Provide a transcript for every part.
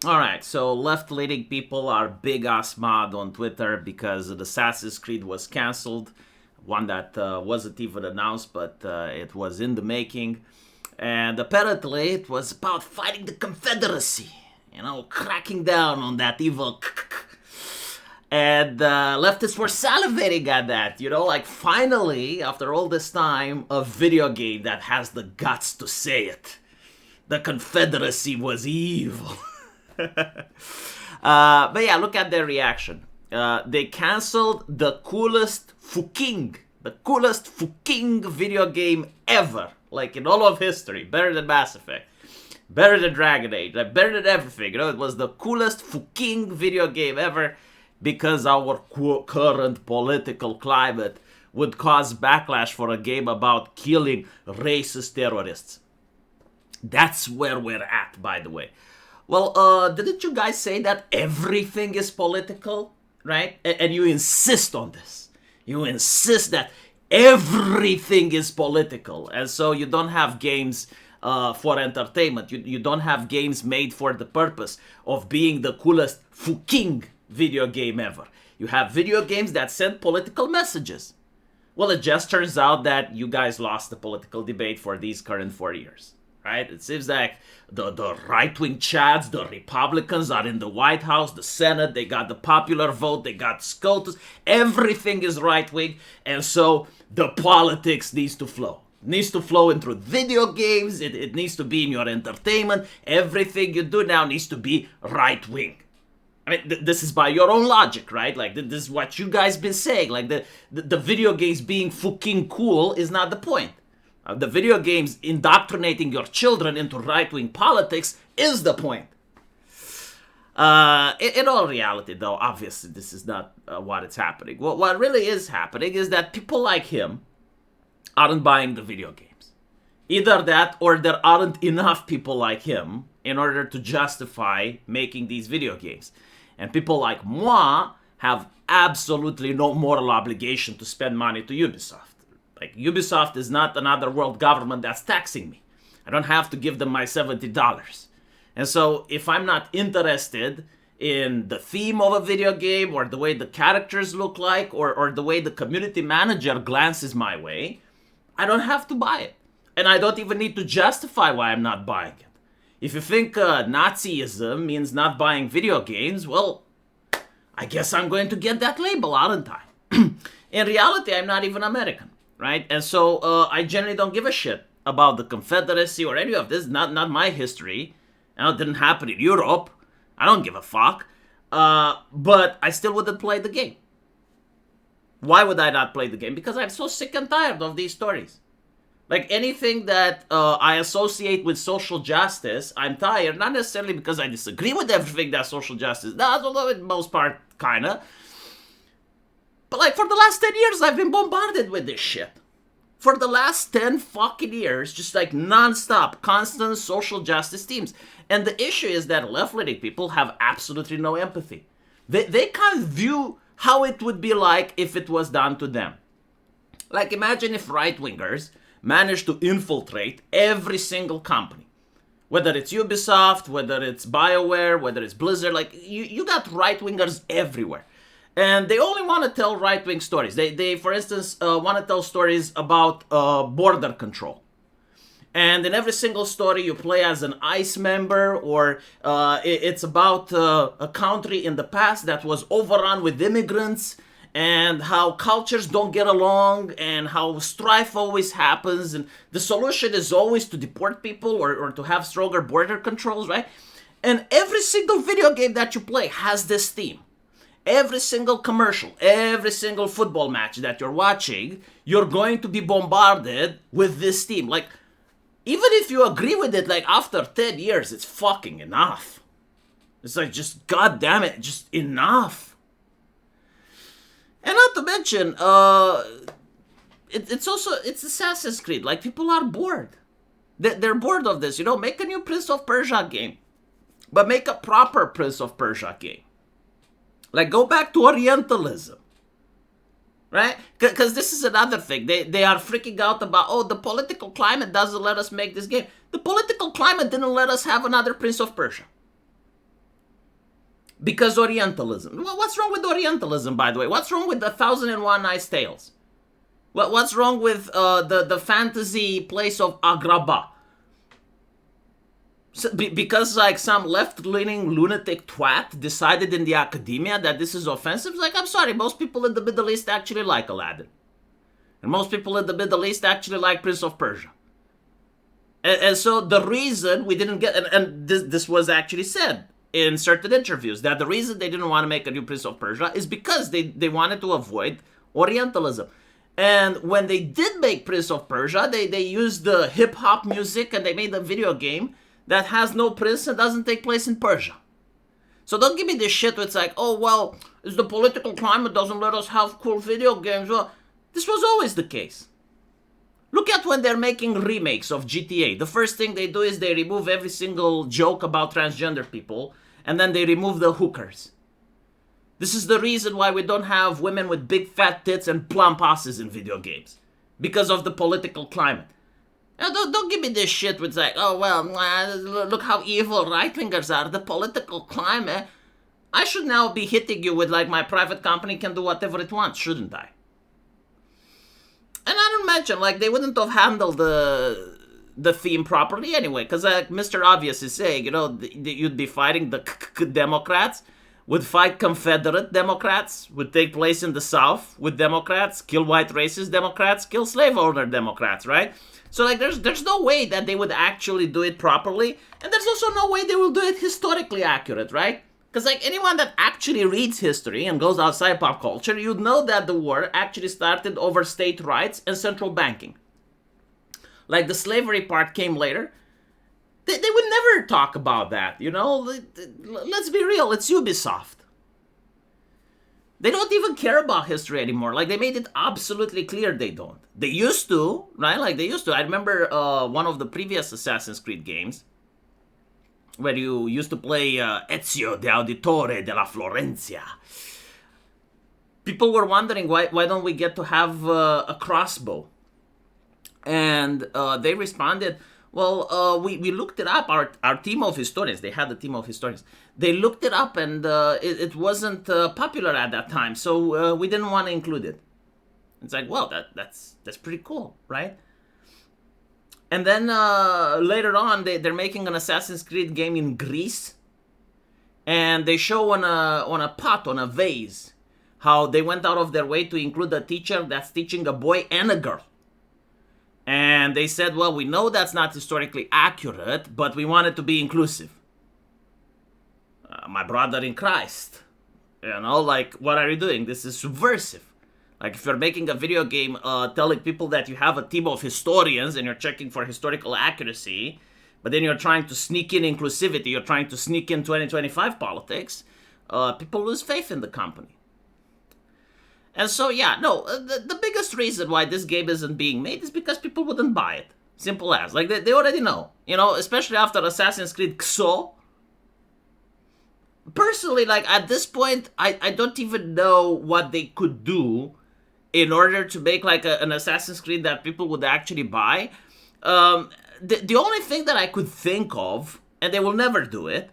Alright, so left-leaning people are big ass mad on Twitter because the Assassin's Creed was cancelled. One that wasn't even announced, but it was in the making. And apparently it was about fighting the Confederacy. You know, cracking down on that evil. And leftists were salivating at that, you know, like finally, after all this time, a video game that has the guts to say it. The Confederacy was evil. But yeah, look at their reaction. They canceled the coolest fucking video game ever, like in all of history, better than Mass Effect, better than Dragon Age, like better than everything. You know, it was the coolest fucking video game ever because our current political climate would cause backlash for a game about killing racist terrorists. That's where we're at, by the way. Well, didn't you guys say that everything is political, right? And you insist on this. You insist that everything is political. And so you don't have games for entertainment. You don't have games made for the purpose of being the coolest fucking video game ever. You have video games that send political messages. Well, it just turns out that you guys lost the political debate for these current 4 years. Right? It seems like the right-wing chads, the Republicans are in the White House, the Senate, they got the popular vote, they got SCOTUS, everything is right-wing, and so the politics needs to flow. It needs to flow into video games, it needs to be in your entertainment, everything you do now needs to be right-wing. I mean, this is by your own logic, right? Like, this is what you guys been saying. Like, the video games being fucking cool is not the point. The video games indoctrinating your children into right-wing politics is the point. In all reality, though, obviously this is not what is happening. What really is happening is that people like him aren't buying the video games. Either that or there aren't enough people like him in order to justify making these video games. And people like moi have absolutely no moral obligation to spend money to Ubisoft. Like, Ubisoft is not another world government that's taxing me. I don't have to give them my $70. And so, if I'm not interested in the theme of a video game, or the way the characters look like, or the way the community manager glances my way, I don't have to buy it. And I don't even need to justify why I'm not buying it. If you think Nazism means not buying video games, well, I guess I'm going to get that label, aren't I? In reality, I'm not even American. Right? And so I generally don't give a shit about the Confederacy or any of this. Not my history. It didn't happen in Europe. I don't give a fuck. But I still wouldn't play the game. Why would I not play the game? Because I'm so sick and tired of these stories. Like, anything that I associate with social justice, I'm tired. Not necessarily because I disagree with everything that social justice does, although in most part, kinda. But, like, for the last 10 years, I've been bombarded with this shit. For the last 10 fucking years, just like non-stop, constant social justice themes. And the issue is that left-leaning people have absolutely no empathy. They can't view how it would be like if it was done to them. Like, imagine if right-wingers managed to infiltrate every single company. Whether it's Ubisoft, whether it's BioWare, whether it's Blizzard, like, you got right-wingers everywhere. And they only want to tell right-wing stories. They for instance, want to tell stories about border control. And in every single story, you play as an ICE member, or it's about a country in the past that was overrun with immigrants, and how cultures don't get along, and how strife always happens, and the solution is always to deport people or to have stronger border controls, right? And every single video game that you play has this theme. Every single commercial, every single football match that you're watching, you're going to be bombarded with this theme. Like, even if you agree with it, like, after 10 years, it's fucking enough. It's like, just, god damn it, just enough. And not to mention, it's Assassin's Creed. Like, people are bored. They're bored of this, you know? Make a new Prince of Persia game. But make a proper Prince of Persia game. Like, go back to Orientalism. Right? Because this is another thing. They are freaking out about, oh, the political climate doesn't let us make this game. The political climate didn't let us have another Prince of Persia. Because Orientalism. Well, what's wrong with Orientalism, by the way? What's wrong with the 1001 Nice Tales? What's wrong with the fantasy place of Agrabah? So, because like some left-leaning lunatic twat decided in the academia that this is offensive? Like, I'm sorry, most people in the Middle East actually like Aladdin. And most people in the Middle East actually like Prince of Persia. And so the reason we didn't get, and this was actually said in certain interviews, that the reason they didn't want to make a new Prince of Persia is because they wanted to avoid Orientalism. And when they did make Prince of Persia, they used the hip-hop music and they made a video game that has no prince and doesn't take place in Persia. So don't give me this shit where it's like, oh, well, it's the political climate doesn't let us have cool video games. Well, this was always the case. Look at when they're making remakes of GTA. The first thing they do is they remove every single joke about transgender people, and then they remove the hookers. This is the reason why we don't have women with big fat tits and plump asses in video games. Because of the political climate. Now, don't give me this shit where it's like, oh, well, look how evil right-wingers are. The political climate. I should now be hitting you with like my private company can do whatever it wants, shouldn't I? And I don't imagine, like, they wouldn't have handled the theme properly anyway, because Mr. Obvious is saying, you know, you'd be fighting the Democrats, would fight Confederate Democrats, would take place in the South with Democrats, kill white racist Democrats, kill slave owner Democrats, right? So, like, there's no way that they would actually do it properly, and there's also no way they will do it historically accurate, right? Because, like, anyone that actually reads history and goes outside pop culture, you'd know that the war actually started over state rights and central banking. Like, the slavery part came later. They would never talk about that, you know? Let's be real, it's Ubisoft. They don't even care about history anymore. Like, they made it absolutely clear they don't. They used to, right? Like, they used to. I remember one of the previous Assassin's Creed games, where you used to play Ezio de Auditore della Florenzia. People were wondering, why don't we get to have a crossbow? And they responded, well, we looked it up. Our team of historians, they had a team of historians. They looked it up and it wasn't popular at that time, so we didn't want to include it. It's like, well, that's pretty cool, right? And then later on, they're making an Assassin's Creed game in Greece, and they show on a vase, how they went out of their way to include a teacher that's teaching a boy and a girl. And they said, well, we know that's not historically accurate, but we want it to be inclusive. My brother in Christ, you know, like, what are you doing? This is subversive. Like, if you're making a video game telling people that you have a team of historians and you're checking for historical accuracy, but then you're trying to sneak in inclusivity, you're trying to sneak in 2025 politics, people lose faith in the company. And so, yeah, no, the biggest reason why this game isn't being made is because people wouldn't buy it. Simple as. Like, they already know. You know, especially after Assassin's Creed XO. Personally, like, at this point, I don't even know what they could do in order to make, like, an Assassin's Creed that people would actually buy. The only thing that I could think of, and they will never do it,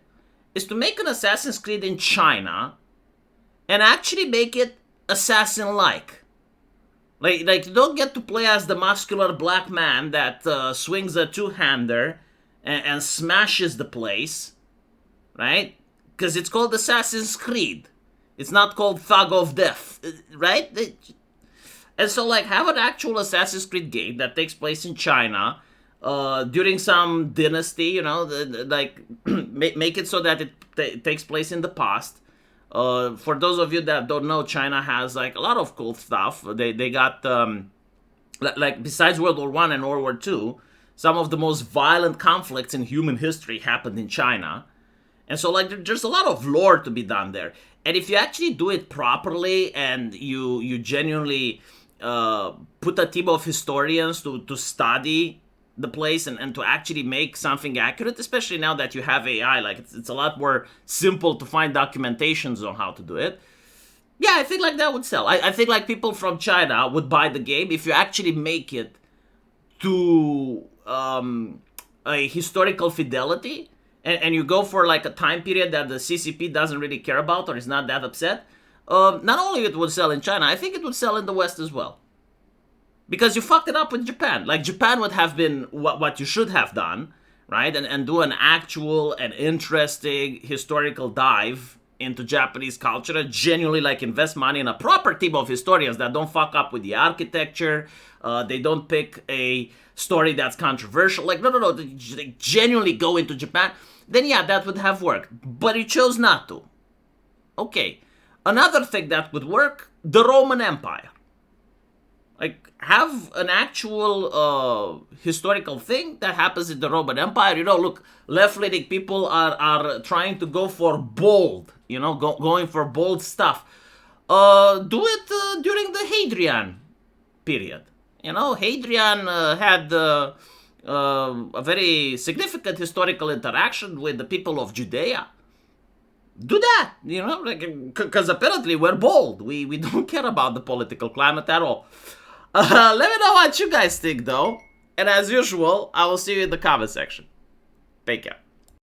is to make an Assassin's Creed in China and actually make it assassin-like. Like you don't get to play as the muscular black man that swings a two-hander and smashes the place, right? Because it's called Assassin's Creed. It's not called Thug of Death, right? And so, like, have an actual Assassin's Creed game that takes place in China during some dynasty, you know, like, make it so that it takes place in the past. For those of you that don't know, China has, like, a lot of cool stuff. They got, like, besides World War I and World War II, some of the most violent conflicts in human history happened in China. And so, like, there's a lot of lore to be done there. And if you actually do it properly and you genuinely put a team of historians to study the place and to actually make something accurate, especially now that you have AI, like, it's a lot more simple to find documentations on how to do it. Yeah, I think, like, that would sell. I think, like, people from China would buy the game if you actually make it to a historical fidelity and you go for like a time period that the CCP doesn't really care about or is not that upset, not only it would sell in China, I think it would sell in the West as well. Because you fucked it up with Japan. Like, Japan would have been what you should have done, right? And do an actual and interesting historical dive into Japanese culture and genuinely, like, invest money in a proper team of historians that don't fuck up with the architecture. They don't pick a story that's controversial. Like, no. They genuinely go into Japan. Then, yeah, that would have worked. But you chose not to. Okay. Another thing that would work, the Roman Empire. Like, have an actual historical thing that happens in the Roman Empire. You know, look, left-leaning people are trying to go for bold, you know, going for bold stuff. Do it during the Hadrian period. You know, Hadrian had a very significant historical interaction with the people of Judea. Do that, you know, because apparently we're bold. We don't care about the political climate at all. Let me know what you guys think, though. And as usual, I will see you in the comment section. Take care.